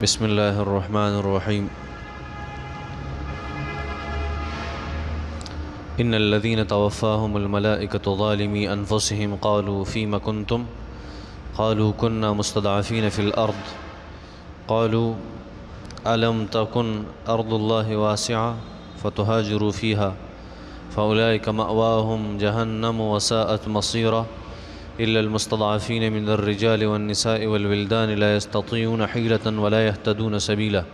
بسم الله الرحمن الرحيم إن الذين توفاهم الملائكة ظالمي أنفسهم قالوا فيما كنتم قالوا كنا مستضعفين في الأرض قالوا ألم تكن أرض الله واسعة فتهاجروا فيها فأولئك مأواهم جهنم وساءت مصيرا إلا المستضعفين من الرجال والنساء والولدان لا يستطيعون حيلة ولا يهتدون سبيلا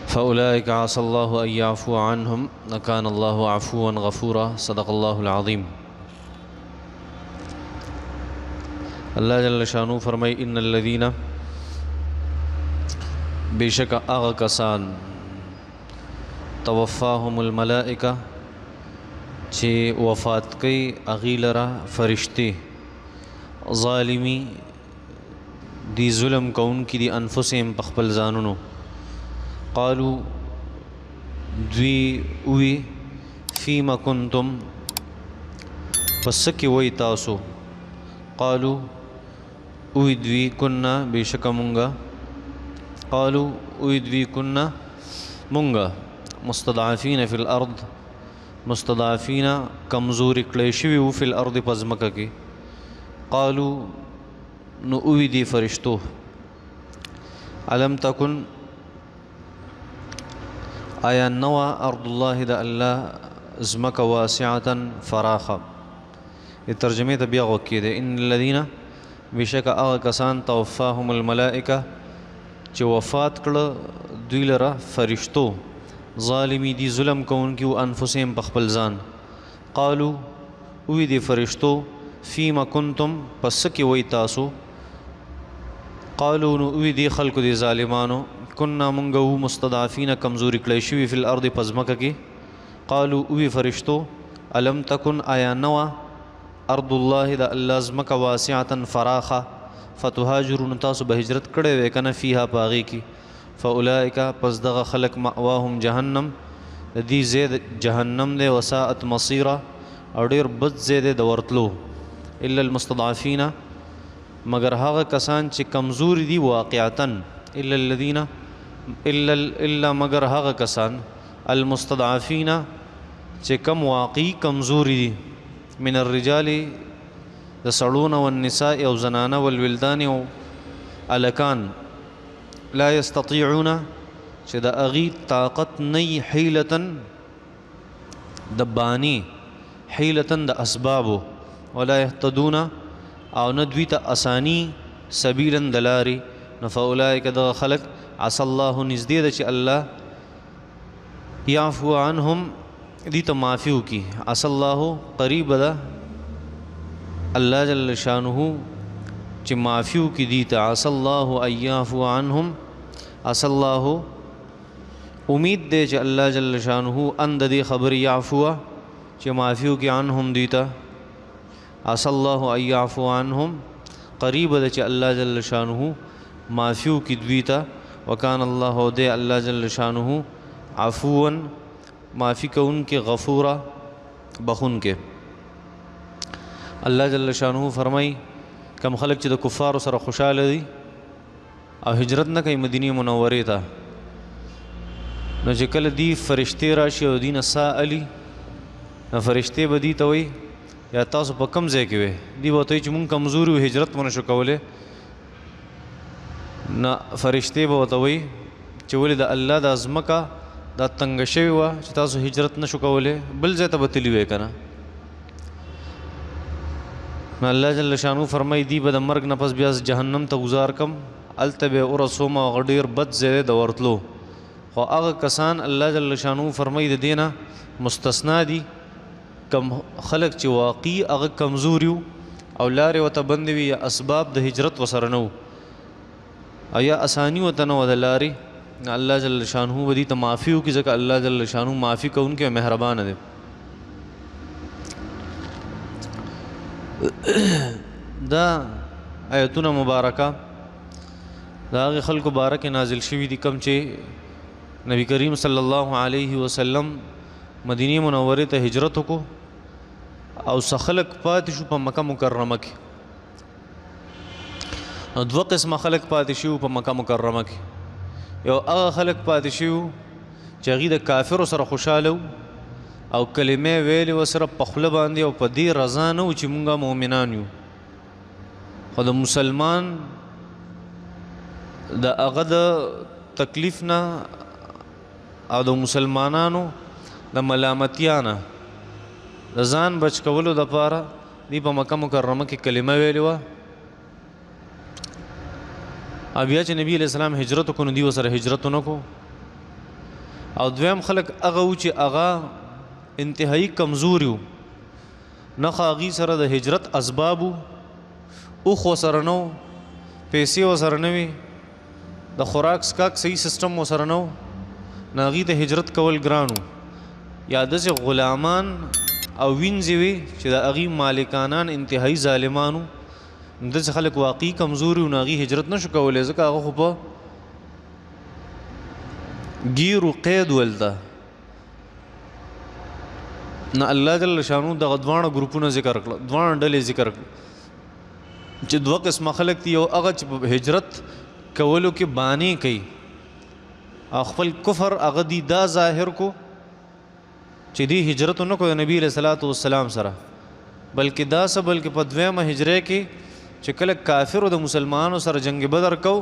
فأولئك عسى الله أن يعفو عنهم وكان الله عفوا غفورا صدق الله العظيم. اللہ جل شانو فرمائی ان الذین بیشک آغا کسان توفاهم الملائکہ چه وفات کئی اغیل را فرشتے ظالمی دی ظلم کون کی دی انفسهم پخپل زانونو قالو دوی اوی فیما کنتم پسکی وی تاسو قالو اوی دوی کننا بیشک منگا قالو اوی دوی کننا منگا مستضعفین فی الارض مستضعفین کمزور کلیشوی فی الارض پزمکہ کی قالو نو اوی دی فرشتو علم تکن آیا نوا ارض اللہ دا اللہ زمک واسعتا فراخا. یہ ترجمه ته بیا وکړه ده ان الذين بشک هغه کسان توفاهم الملائکه چې وفات کړه دوی لره فرشتو ظالمی دی ظلم کوونکي او انفسهم بخپل ځان قالو وی دی فرشتو فيما كنتم پس کی وی تاسو قالو نو وی دی خلق دی ظالمانو كنا منغو مستضعفین کمزوری کړی شوی فی الارض پزمکه کی قالو وی فرشتو الم تکن آیا نوا ارض الله دا الله زمکه واسعه فراخه فتهاجرون تاسو به هجرت کړي وې کنه فيها باغی کی فاولئک پس دغه خلق مأواهم جهنم دی زید جهنم دے وساءت مصیرا اور ډیر بد زید د ورتلو الا المستضعفین مگر هغه کسان چې کمزور دي واقعتا الا الذين الا مگر هغه کسان المستضعفین چې کم واقعي کمزور دي من الرجال د سړون والنساء او زنانه والولدان او الکان لا يستطيعون چې د اغي طاقت نه حیلتا دبانی حیلتا د اسباب ولا يهتدون او ندوی ته اسانی سبیلا دلاری فاولئک د خلق عسى الله نزدید چې الله يعفو عنهم دی ته معفو کی عسى الله قریب ده الله جل شانه چې معفو کی دی ته عسى الله ان يعفو عنهم عسى الله امید دے چې الله جل شانه اند دی خبر يعفو چې معفو کی عنهم دی ته عسى الله ان يعفو عنهم قریب ده چې الله جل شانه معفو کی دی ته وکان الله دے الله جل شانه عفوا معافی کون کے غفورا بخون کے. اللہ جل شانہ فرمائی کم خلق چې د کفار سره خوشاله دي او هجرت نه کوي مدینه منوره ته نو چې کله دی فرشتي راشي او دین سائلی نو فرشتي به دي ته وي یا تاسو په کم ځای کې وي دی وته چې مونږ کمزوري او هجرت مونږ شو کوله نه فرشتي به وته وي چې ولې د الله د ازمکه دا تنگ شوی وا چې تاسو هجرت نشو کوله بل ځای ته بتلی وې کنه نو الله جل شانو فرمای دی به د مرګ نه پس بیا جهنم ته گزار کم التبه اور سوما غډیر بد زید د ورتلو خو هغه کسان الله جل شانو فرمای د دینه مستثنا دي کم خلق چې واقعي هغه کمزوریو او لارې وته بندوي یا اسباب د هجرت وسره نو یا اسانی وته نو د لارې اللہ جل شانہ ودی تو معافی ہو کی ځکه اللہ جل شانہ معافی کو ان کے مہربان دے. دا آیتونه مبارکه دا هغه خلکو بارک نازل شوی دي کم چې نبی کریم صلی الله علیه وسلم مدینه منوره ته هجرت وکړو او څخلک پاتې شو په مکه مکرمه کې دوه قسمه خلق پاتې شو په مکه مکرمه کې. یو هغه خلق پاتې شو چې هغوی د کافرو سره خوشحاله او کلمې ویلې و سره په خوله باندې او په دې رضا نه و چې مونږ مؤمنان یو. خو د مسلمان د هغه د تکلیف نه او د مسلمانانو د ملامتیا نه د ځان بچ کولو دپاره دی په مکه مکرمه کې کلمه ویلې وه. او بیا چې نبی علیہ السلام هجرت وکړو نو دوی ورسره هجرت ونه کړو. او دویم خلک هغه و چې هغه انتهایی کمزوري و، نه خو هغوی سره د هجرت اسباب و، اوښ ورسره نه و، پیسې ورسره نه وي، د خوراک څښاک صحیح سسټم ورسره نه و، نو هغوی ته هجرت کول ګران و. یا داسې غلامان او وینځې وي چې د هغوی مالکانان انتهایی ظالمان و، نو داسې خلک واقعي کمزوري و، نو هغوی هجرت نه شو کولی ځکه هغه خو په ګیرو قید ولته. نه الله جل شانو دغه دواړه ګروپونه ذکر کړل، دواړه ډلې ذکر کړل چې دوه قسمه خلک دي. یو هغه چې په هجرت کولو کې بانې کوي او خپل کفر هغه دی دا ظاهر کو چې دی هجرت نه کو د نبی علیہ الصلوۃ والسلام سره، بلکې دا څه بلکې په دویمه هجره کې چې کله کافرو د مسلمانانو سره جنگ بدر کو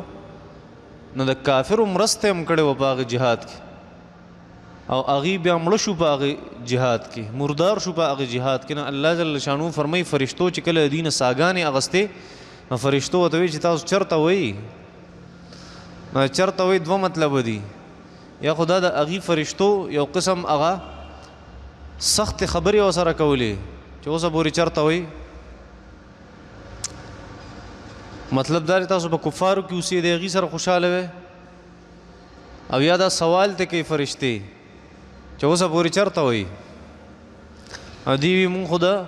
نو د کافرو مرسته هم کړې وه په هغه جهاد کې، او هغوی بیا مړه شو په هغه جهاد کې، مردار شو په هغه جهاد کې. نو الله جل شانو فرمایي فرشتو چې کله د دوی نه ساګانې اغستې نو فرشتو ورته وایي چې تاسو چېرته وایي. نو چېرته وایي دوه مطلبه دي، یا خدا د هغوی فرشتو یو قسم هغه سخت خبرې ورسره کولې چې اوسه پورې چېرته وایي. مطلب دا دی تاسو په کفارو کې اوسېدئ هغوی سره خوشحاله وی، او یا دا سوال ته کوي فرشتې چې اوسه پورې چېرته وایي. او دوی وي مونږ خو د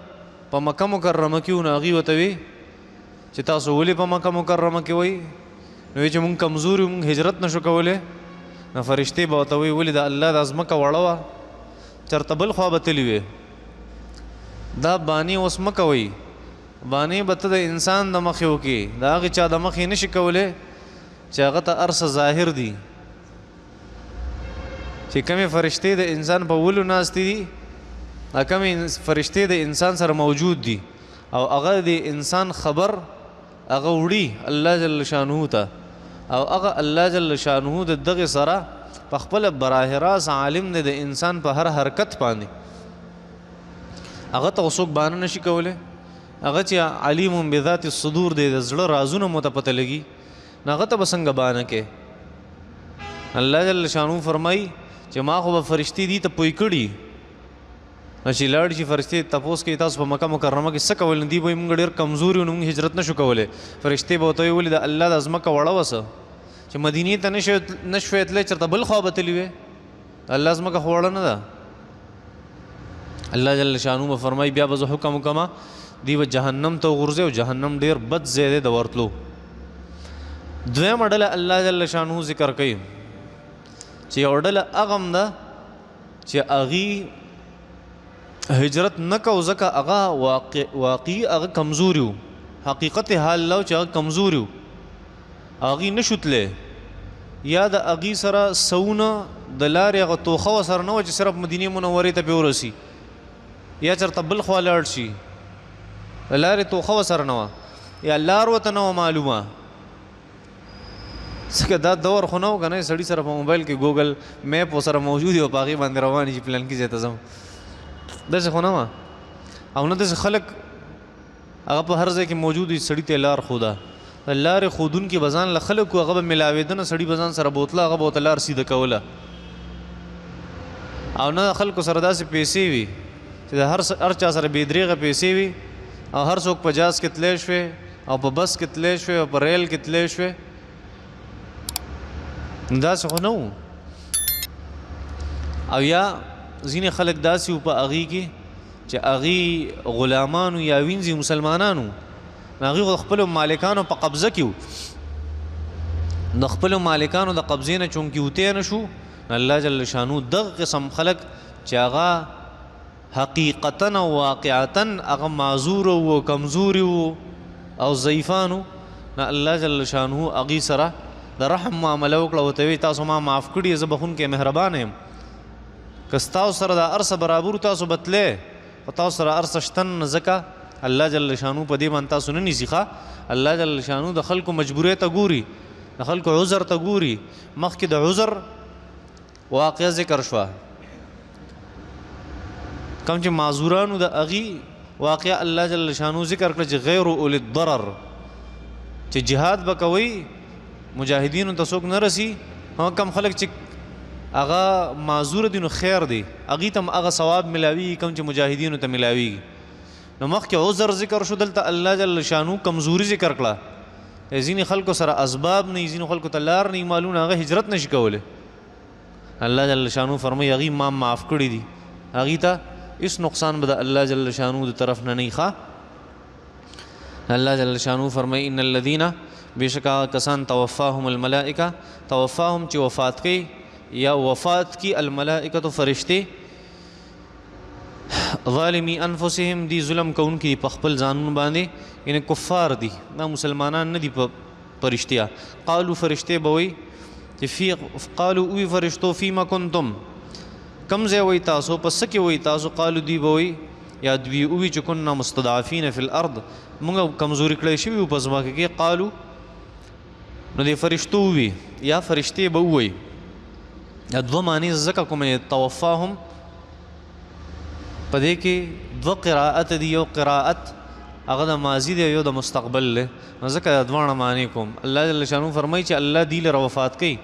په مکه مکرمه کې وو، نو هغوی ورته وي چې تاسو ولې په مکه مکرمه کې وایي؟ نو وایي چې مونږ کمزوري وو، مونږ هجرت نه شو کولی. نو فرشتې به ورته وایي ولې د الله دا ځمکه وړه وه، چېرته بل خوا به تللي وې، دا بانې اوس مه کوئ، بانې به ته د انسان د مخې وکړې، د هغې چا د مخې نه شي کولی چې هغه ته هر څه ظاهر دي. چې کمې فرشتې د انسان په ولو ناستې دي، کمې فرشتې د انسان سره موجود دي، او هغه د انسان خبر هغه وړي الله جل شانه ته، او هغه الله جل شانه د دغې سره په خپله براه راست عالم دی د انسان په هر حرکت باندې. هغه ته څوک بانه نشي کولی، هغه چې علیم بذات الصدور دی، د زړه رازونه مو ته پته لګي، نو هغه ته به څنګه بانه کې. الله جل شانه فرمایي چې ما خو به فرشتې دي ته پوی کړي، نو چې لاړ شي فرشتې تپوس کوي تاسو په مکه مکرمه کې څه کول، نو دوی به وایي موږ ډېر کمزوري وو، نو موږ هجرت نه شو کولی. فرشتې به ورته وایي ولې د الله د ځمکه وړه وه څه چې مدینې ته نه شوی تللی، چېرته بل خوا به تللي وې، الله ځمکه خو وړه نه ده. الله جل شانو به فرمایي بیا به زه حکم وکړم دوی به جهنم ته وغورځي، او جهنم ډېر بد ځای دی د ورتلو. دویمه ډله الله جل شانو ذکر کوي چې یو ډله هغه هم ده چې هغوی هجرت نه کو ځکه هغه واقعي هغه کمزوري وو، حقیقت حال لا چې هغه کمزوري وو، هغوی نه شو تللی، یا د هغوی سره سونه د لارې هغه توخه ورسره نه وه چې صرف مدینې منورې ته پرې ورسي، یا چېرته بل خوا لاړ شي، د لارې توخه ورسره نه وه، یا لار ورته نه وه معلومه. ځکه دا دور خو نه و که نه، سړي سره په موبایل کې ګوګل میپ ورسره موجود وي او په هغې باندې روان شي پلانکي ځای ته ځم، داسې خو نه وه. او نه داسې خلک هغه په هر ځای کې موجود وي، سړي ته لار ښوده، د لارې ښودونکي به ځان له خلک وو، هغه به میلاوېده نه، سړي به ځان سره بوتله، هغه به ورته لار سیده کوله. او نه خلکو سره داسې پیسې وي چې د هر چا سره بې درېغه پیسې وي، او هر څوک په جاز کې تلی شوې، او په بس کې تلی شوې، او په ریل کې تلی شوې، داسې خو نه وو. او یا ځینې خلک داسې وو په هغې کې چې هغې غلامانو یا وینځي مسلمانانو، هغوی خو د خپلو مالکانو په قبضه کې وو، د خپلو مالکانو د قبضې نه چونکې وتی نه شو، الله جل شانو دغه قسم خلک چې هغه حقیقتا او واقعتا هغه معذور وو، کمزوري وو او ضعیفانو، نه الله جل شانه هغې سره د رحم معامله وکړه ورته وایي تاسو ما معاف کړي زه بخونکی مهربانه یم که ستاسو سره دا هر څه برابر تاسو به تللی او تاسو سره هر څه شته نه ځکه الله جل شانه په دې باندې تاسو نه نیسي ښه الله جل شانه د خلکو مجبورۍ ته ګوري د خلکو عذر ته ګوري مخکې د عذر واقعه ذکر شوه کوم چې معذورانو د هغې واقعه الله جل شانه ذکر کړه چې غیر اولی الضرر چې جهاد به کوئ مجاهدینو ته څوک نه رسي کم خلک چې هغه معذور دي نو خیر دی هغې ته هم هغه ثواب ملاویږي کوم چې مجاهدینو ته ملاویږي نو مخکې عذر ذکر شو دلته الله جل شانه کمزوري ذکر کړه ځینې خلکو سره اسباب نه ځینې خلکو ته لار نه معلومه هغه هجرت نشي کولی الله جل شانه فرمایي هغې ما معاف کړي دي هغې ته هېڅ نقصان به د الله جل شانه د طرف نه نه ښه الله جل شانه فرمایي ان الذین بېشکه کسان توفاهم الملائکه توفاهم چې وفات کوي یا وفات کی الملائکة فرشتے ظالمی انفسهم دی ظلم کوونکي په خپل ځانون باندې یعنی کفار دي دا مسلمانان نه دي فرشتیا قالو فرشتے به وایي چې قالو وی فرشتو فیما کنتم کم ځای وایي تاسو په څه کې وایي تاسو قالو دی به وایي یا دوی وایي چې کنا مستضعفین فی الارض موږ کمزوري کړی شوي وو په ځمکه کې قالو نو د فرشتو وي یا فرشتې به ووایي دوه معنی ځکه کوم توفاهم په دې کې دوه قراءت دي یو قراءت هغه د ماضي دی یو د مستقبل دی نو ځکه دواړه معنی کوم الله جل شانه فرمایي چې الله دی لره وفات کوي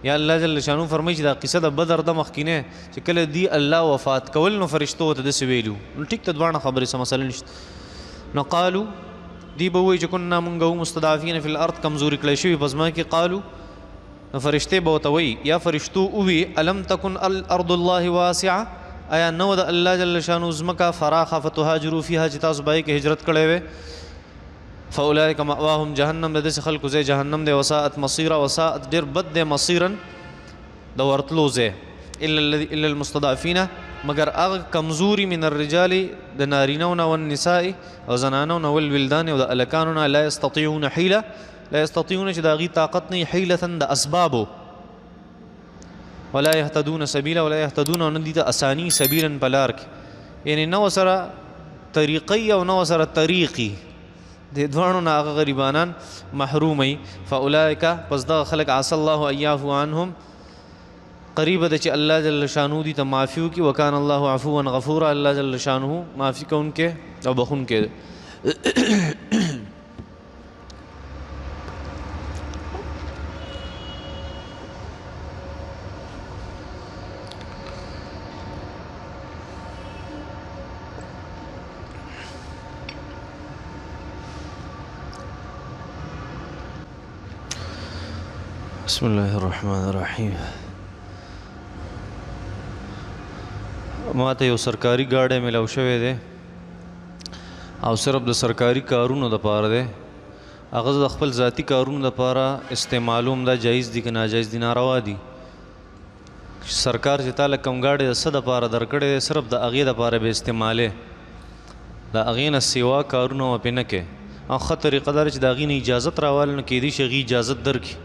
یا الله جل شانه فرمایي چې دا قصه د بدر د مخکینه چې کله دی الله وفات کول نو فرشتو ته داسې ویلو نو ټیک ته دواړه خبرې څه مسله نشته نو قالو دی به وایي چې کنا مونږ مستضعفین فی الارض کمزوري کړی شوي په ځمکه کې قالو فرشتے بہت وی یا فرشتو اوی الم تکن الارض اللہ واسعہ آیا نو دا اللہ جل شانو زمکا فراخا فتہاجرو فیہا چی تاسو بائی کے ہجرت کڑے وے فاولائک مأواہم جہنم دے دس خلقو زے جہنم دے وساعت مصیرہ وساعت دیر بد دے مصیرن دا ورطلو زے الا المستضعفین مگر اغ کمزوری من الرجال دا نارینونا والنسائی و زنانونا والولدان و دا الکانونا لا يستطيعون حیلہ لا يستطيعون چې د هغې طاقت نه حیلة د اسبابو ولا يهتدون سبیلا ولا يهتدون او نه دي ته اساني سبیلا په لار کې یعنې نه ورسره طریقی او نه ورسره طریقي د دواړو نه هغه غریبانان محروموي فاولئک پس دغه خلک عسى الله ان يعفو عنهم قریبه ده چې الله جل شانه دي ته معافي وکړي وکان الله عفوا غفورا الله جل شانه معافي کوونکی او بخونکی بسم الله الرحمن الرحیم ما ته یو سرکاري ګاډی میلاو شوی دی او صرف د سرکاري کارونو دپاره دی هغه د خپل ذاتي کارونو دپاره استعمالوم دا جایز دي که ناجایز دي ناروا دي سرکار چې تاله کوم ګاډی د څه دپاره درکړی دی صرف د هغې دپاره به استعمالې د هغې نه سوا کارونه به پرې نه کوې او ښه طریقه دا چې د هغې نه اجازت راواله نو کیدای شي هغې اجازت درکړي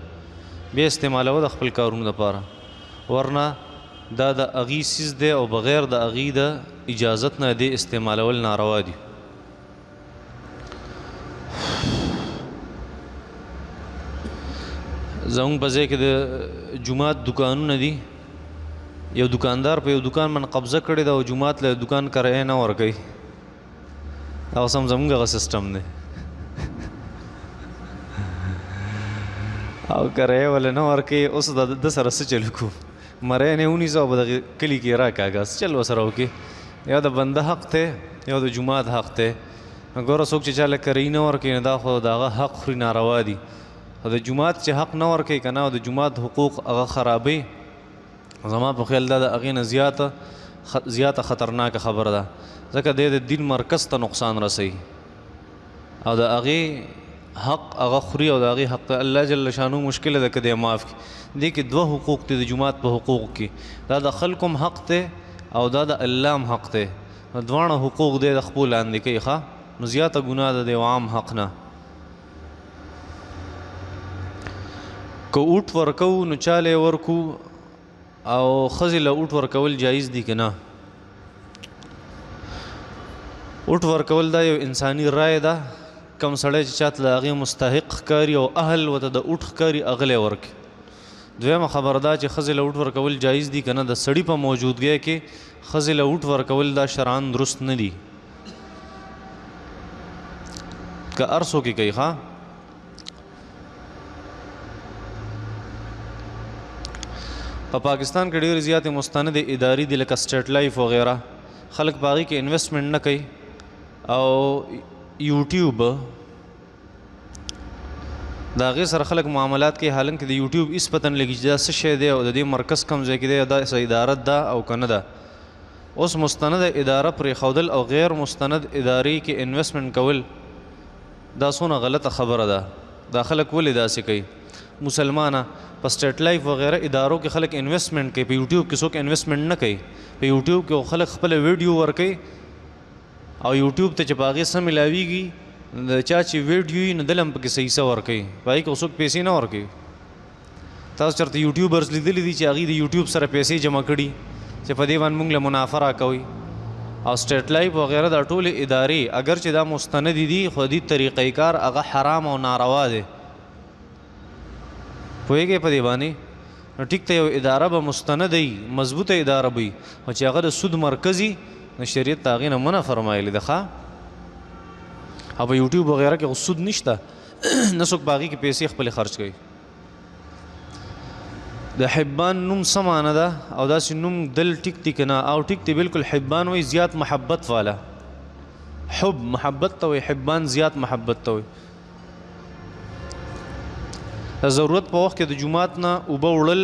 بیا استعمالوه د خپل کارونو دپاره ورنه دا د هغې څیز دی او بغیر د هغې د اجازت نه دی استعمالول ناروا دي زموږ په ځای کې د جومات دکانونه دي یو دکاندار په یو دکان باندې قبضه کړې ده او جومات له دکان کرایه نه ورکوي دا اوس هم زموږ هغه سسټم دی او کرایه ولا نه ورکوي اوس د سره څه چل کوو مری نه ونیسو او به دغې کلي کې راکاږه څه چل ورسره وکړي یا د بنده حق دی یا د جومات حق دی ګوره څوک چې چاله کرایي نه ورکوي نو دا خو د هغه حق خوري ناروا دي او د جومات چې حق نه ورکوي که نه او د جومات حقوق هغه خرابوي زما په خیال دا د هغې نه زیاته خطرناکه خبره ده ځکه دی د دین مرکز ته نقصان رسوي او د هغې حق هغه خوري او د هغې حق ته الله جل شانو مشکله ده که دی معاف کړي دې کې دوه حقوق دي د جومات په حقوق کې دا د خلکو هم حق دی او دا د الله هم حق دی دواړه حقوق دی د خپل لاندې کوي ښه نو زیاته ګناه ده د یو عام حق نه که اوټ ورکو نو چاله ورکو او ښځې له اوټ ورکول جایز دي که نه؟ اوټ ورکول دا یو انساني رای ده، کم سړی چې چاته د هغې مستحق ښکاري او اهل ورته د اوټ ښکاري هغه لی ورکړي. دویمه خبره دا چې ښځې له اوټ ورکول جایز دي که نه؟ د سړي په موجودګۍ کې ښځې له اوټ ورکول دا شرعاً درست نه دي، که هر څوک یې کوي. ښه په پاکستان کې ډېرې زیاتې مستندې ادارې دي لکه سټیټ لایف وغیره، خلک په هغې کې انویسټمنټ نه کوي. او یوټیوب د هغې سره خلک معاملات کوي، حالانکه د یوټیوب هېڅ پته نه لګي چې دا څه شی دی او د دې مرکز کوم ځای کې دی، دا اداره ده او که نه ده. اوس مستنده اداره پرېښودل او غیر مستند ادارې کې انویسټمنټ کول دا څونه غلطه خبره ده. دا خلک ولې داسې کوي؟ مسلمانه په سټیټ لایف وغیره ادارو کې خلک انویسټمنټ کوي، په یوټیوب کې څوک انویسټمنټ نه کوي. په یوټیوب کې خلک خپله ویډیو ورکوي او یوټیوب ته چې په هغې څه میلاویږي د چا چې ویډیو وي نو دل هم پکې صحیح څه ورکوي، په هغې کې څوک پیسې نه ورکوي. تاسو چېرته یوټیوبرز لیدلي دي چې هغوی د یوټیوب سره پیسې جمع کړي چې په دې باندې موږ له منافع راکوي؟ او سټیټ لایف وغیره دا ټولې ادارې اگر چې دا مستندې دي خو دې طریقې کار هغه حرام او ناروا دی. پوهېږئ په دې باندې؟ نو ټیک ته یو اداره به مستنده وي، مضبوطه اداره به وي، خو چې هغه د سود مرکز وي نو شریعت د هغې نه منع فرمایلې ده. ښه او په یوټیوب وغیره کې خو سود نشته، نه څوک په هغې کې پیسې خپلې خرچ کوي. د حبان نوم څه معنی ده او داسې نوم دل ټیک دی که نه؟ او ټیک دی بالکل. حبان وایي زیات محبت والا، حب محبت ته وایي، حبان زیات محبت ته وایي. د ضرورت په وخت کې د جومات نه اوبه وړل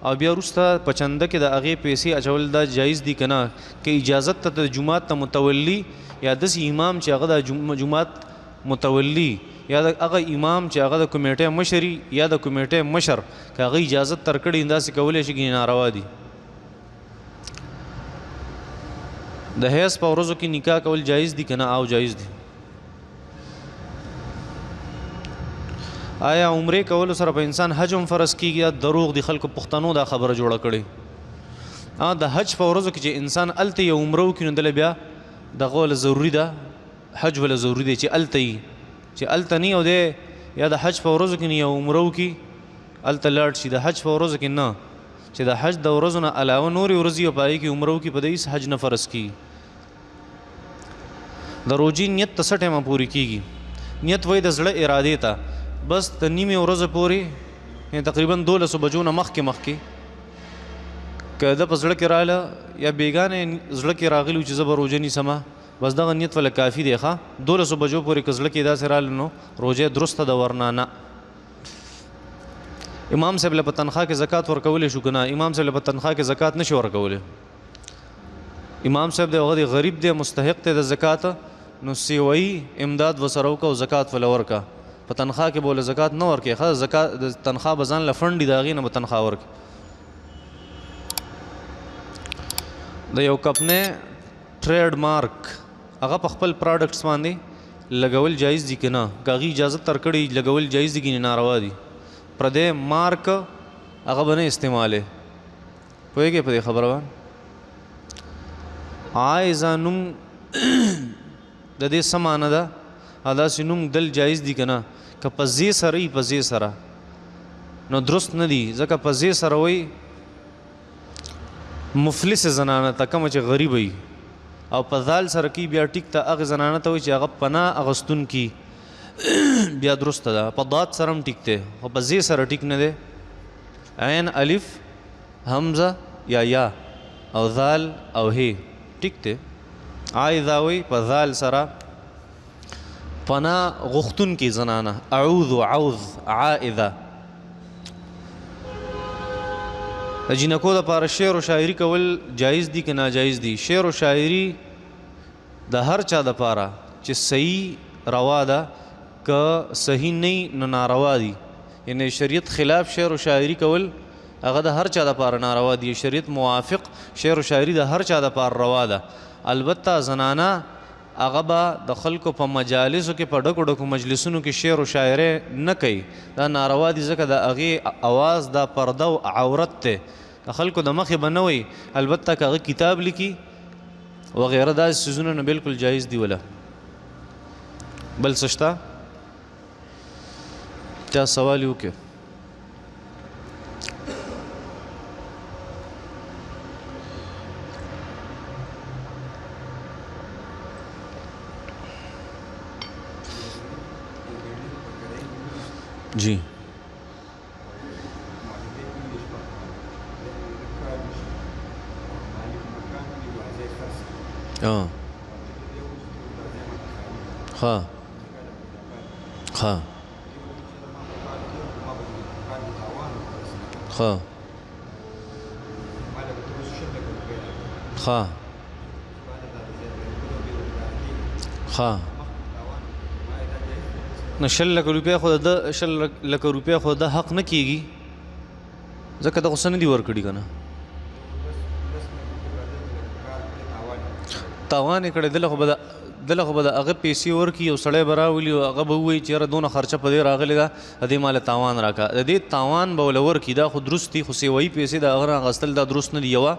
او بیا وروسته په چنده کې د هغې پیسې اچول دا جایز دي که نه؟ که اجازت ته د جومات ته متولي یا داسې امام چې هغه د جومات متولي یا هغه امام چې هغه د کمیټې مشري یا د کمیټې مشر که هغه اجازت ترکړي داسې کولی شي ګینې ناروا دي. د حیض په ورځو کې نکاح کول جایز دي که نه؟ او جایز دي. آیا عمرې کولو سره په انسان حج هم فرض کېږي؟ یا دروغ دي، خلکو پښتنو دا خبره جوړه کړې. د حج په ورځو کې چې انسان هلته یې عمره وکړي نو دله بیا دغه وله ضروري ده، حج وله ضروري دی چې هلته یي، چې هلته نه او دی یا د حج په ورځو کې نه یو عمره وکړي هلته لاړ شي. د حج په ورځو کې نه، چې د حج د ورځو نه علاوه نورې ورځې او په هغې کې عمره وکړي، په دې هېڅ حج نه فرض کېږي. د روجې نیت ته څه ټایمه پورې کېږي؟ نیت وایي د زړه ارادې ته، بس د نیمې ورځې پورې یعنې تقریبا 12 بجو نه مخکې که ده په زړه کې راغله یا بیګانې زړه کې راغلي چې زه به روژه نیسمه، بس دغه نیت ولا کافي دی. ښه 12 بجو پورې که زړه کې داسې راغله نو روژه درسته ده، ورنه نه. امام صاحب له په تنخواه کې زکات ورکولی شو که نه؟ امام صاحب له په تنخواه کې زکات نشي ورکولی. امام صاحب دی هغه دی غریب دی، مستحق دی د زکات، نو سیوایي امداد ورسره وکړه او زکات وله ورکړه. په تنخواه کې به له زکات نه ورکړي، ښه زکات د تنخواه به ځان له فنډ دي د هغې نه به تنخواه ورکړي. د یو کمپنۍ ټریډ مارک هغه په خپل پراډکټس باندې لګول جایز دي که نه؟ که هغې اجازت ترکړي لګول جایز دي ګینې ناروا دي. پردی مارک هغه به نه استعمالې. پوهېږئ په دې خبره باندې؟ عایزه نوم د دې څه معنی ده؟ داسې نوم دل جایز دي که نه؟ که په زې سره وي په زې سره نو درست نه دي، ځکه په زې سره وایي مفلس زنانه ته، کومه چې غریبه وي، او په ذال سره کې بیا ټیک ته هغې زنانه ته وایي چې هغه پناه اغوستونکي، بیا درسته ده. په ضاد سره هم ټیک دی خو په زې سره ټیک نه دی. عین الف حمزه یا او ذال او هی ټیک دی. عایذه وایي په ذال سره پناه غوښتونکي زنانه، اعوذ عوذ عائذه. د جینکو دپاره شعر و شاعري کول جایز دي که ناجایز دي؟ شعر و شاعري د هر چا دپاره چې صحیح روا ده، که صحیح نه نو ناروا دي. یعنی شریعت خلاف شعر و شاعري کول هغه د هر چا دپاره ناروا دي، شریعت موافق شعر و شاعري د هر چا دپاره روا ده. البته زنانه هغه به د خلکو په مجالسو کې په ډکو ډکو مجلسونو کې شعر و شاعري نه کوي دا ناروا دي ځکه د هغې اواز دا پرده او عورت دی د خلکو د مخې به نه وي البته که هغه کتاب لیکي وغیره داسې څیزونه نو بلکل جایز دي وله بل څه شته چا سوال یې وکړي جی हाँ हाँ हाँ हाँ हाँ हाँ نو 100 لک روپیا خو د 100 لک روپیا خو د حق نه کیږي ځکه د غوسه نه دی ورکړي کنه تاوان یې کړی دله خو به د هغه پیسې ورکړي یو سړی به راولي او هغه به ووایي چې یاره دونه خرچه په دې راغلې ده د دې ماله تاوان راکړه د دې تاوان به ورله ورکړي دا خو درست دي خو سیوایي پیسې د هغه نه اخیستل دا درست نه دي یوه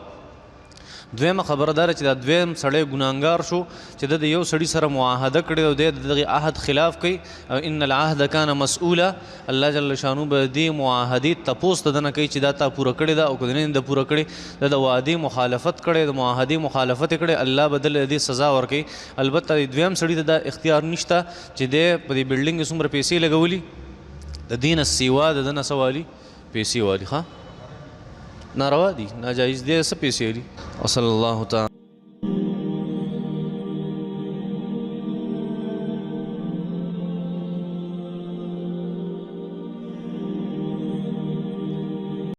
دویمه خبره داره چې دا دویم سړی ګناهګار شو چې د یو سړي سره معاهده کړې او د دغه عهد خلاف کوي او ان العهد کان مسؤولا الله جل شانو به دې معاهدې تپوس د نه کوي چې دا تا پوره کړې ده او که نه د پوره کړې د وعدې مخالفت کړې د معاهدې مخالفت کړې الله بدل دې سزا ورکوي البته دویم سړي ته دا اختیار نشته چې دی په دې بلډینګ کې څومره پیسې لګولي د دې نه سیوا د ده نه څه والي پیسې والي ښه ناروا دي ناجایز دي څه پیسې دي وصلی الله تعالی